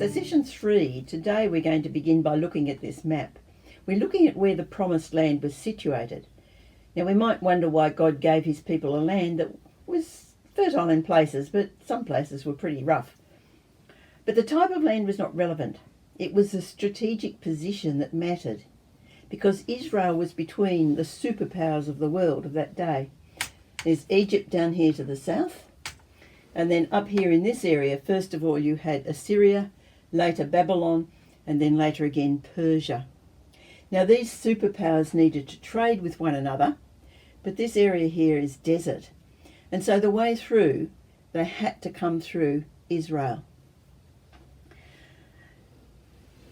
So session 3, today we're going to begin by looking at this map. We're looking at where the promised land was situated. Now we might wonder why God gave his people a land that was fertile in places, but some places were pretty rough. But the type of land was not relevant. It was the strategic position that mattered, because Israel was between the superpowers of the world of that day. There's Egypt down here to the south, and then up here in this area, first of all you had Assyria, later Babylon, and then later again Persia. Now these superpowers needed to trade with one another, but this area here is desert. And so the way through, they had to come through Israel.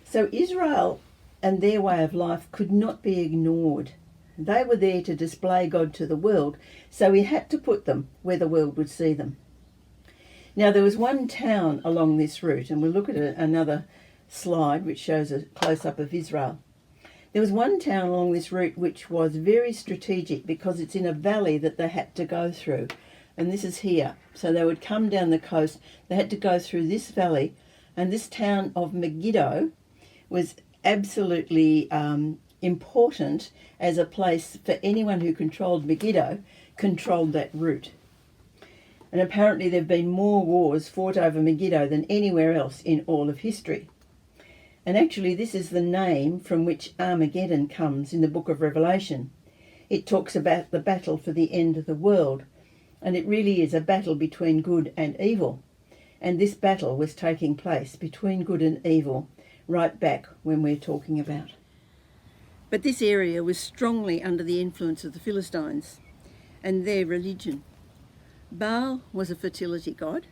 So Israel and their way of life could not be ignored. They were there to display God to the world, so he had to put them where the world would see them. Now there was one town along this route, and we'll look at another slide which shows a close-up of Israel. There was one town along this route which was very strategic because it's in a valley that they had to go through. And this is here. So they would come down the coast, they had to go through this valley, and this town of Megiddo was absolutely important as a place for anyone who controlled Megiddo, controlled that route. And apparently there have been more wars fought over Megiddo than anywhere else in all of history. And actually this is the name from which Armageddon comes in the book of Revelation. It talks about the battle for the end of the world, and it really is a battle between good and evil. And this battle was taking place between good and evil right back when we're talking about. But this area was strongly under the influence of the Philistines and their religion. Baal was a fertility god,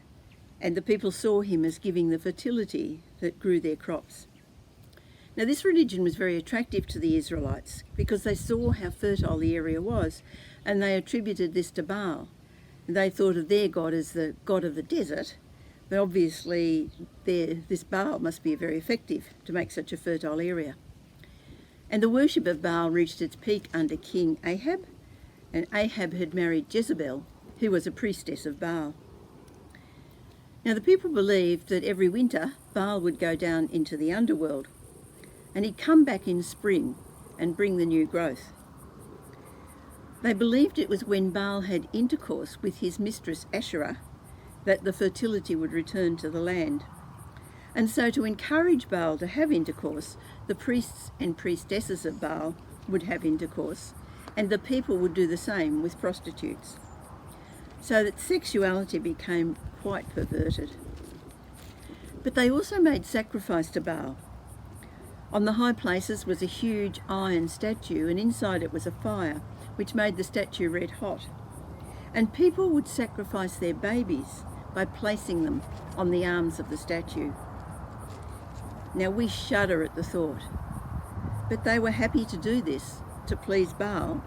and the people saw him as giving the fertility that grew their crops. Now this religion was very attractive to the Israelites because they saw how fertile the area was, and they attributed this to Baal. They thought of their god as the god of the desert, but obviously this Baal must be very effective to make such a fertile area. And the worship of Baal reached its peak under King Ahab, and Ahab had married Jezebel, who was a priestess of Baal. Now the people believed that every winter Baal would go down into the underworld, and he'd come back in spring and bring the new growth. They believed it was when Baal had intercourse with his mistress Asherah that the fertility would return to the land. And so to encourage Baal to have intercourse, the priests and priestesses of Baal would have intercourse, and the people would do the same with prostitutes. So that sexuality became quite perverted. But they also made sacrifice to Baal. On the high places was a huge iron statue, and inside it was a fire, which made the statue red hot. And people would sacrifice their babies by placing them on the arms of the statue. Now we shudder at the thought, but they were happy to do this to please Baal,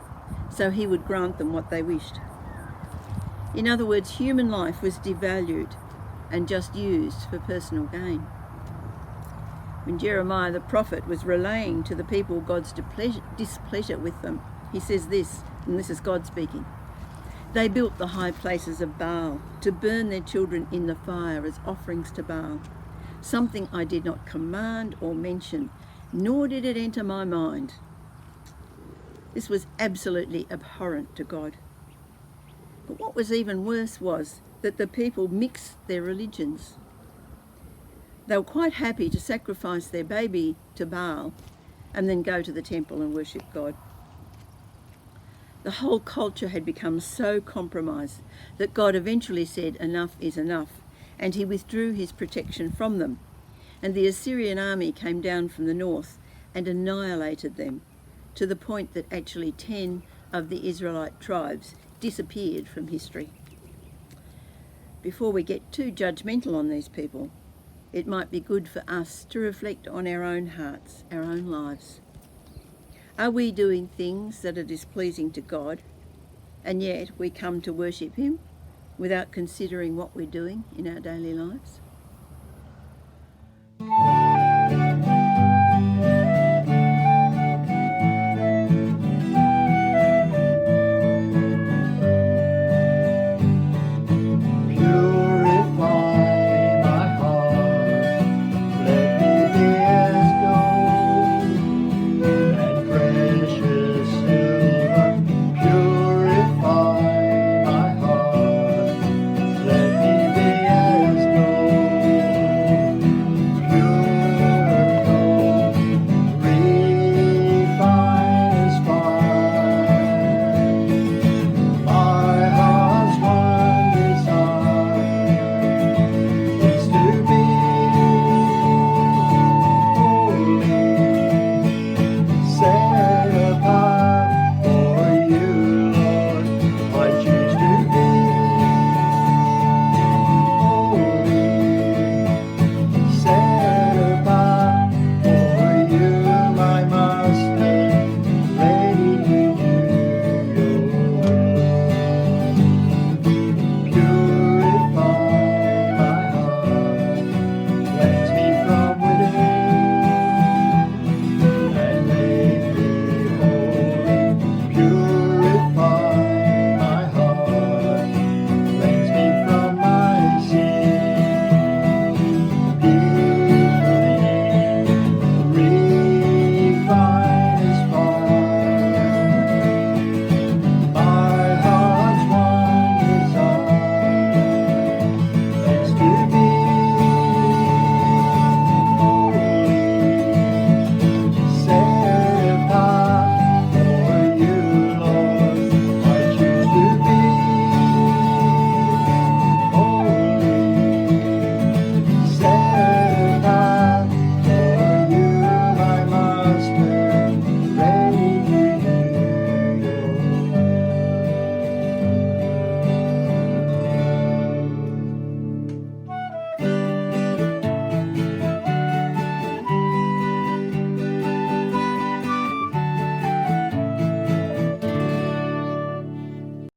so he would grant them what they wished. In other words, human life was devalued and just used for personal gain. When Jeremiah the prophet was relaying to the people God's displeasure with them, he says this, and this is God speaking: "They built the high places of Baal to burn their children in the fire as offerings to Baal, something I did not command or mention, nor did it enter my mind." This was absolutely abhorrent to God. But what was even worse was that the people mixed their religions. They were quite happy to sacrifice their baby to Baal and then go to the temple and worship God. The whole culture had become so compromised that God eventually said enough is enough, and he withdrew his protection from them. And the Assyrian army came down from the north and annihilated them, to the point that actually 10 of the Israelite tribes disappeared from history. Before we get too judgmental on these people, it might be good for us to reflect on our own hearts, our own lives. Are we doing things that are displeasing to God, and yet we come to worship him without considering what we're doing in our daily lives?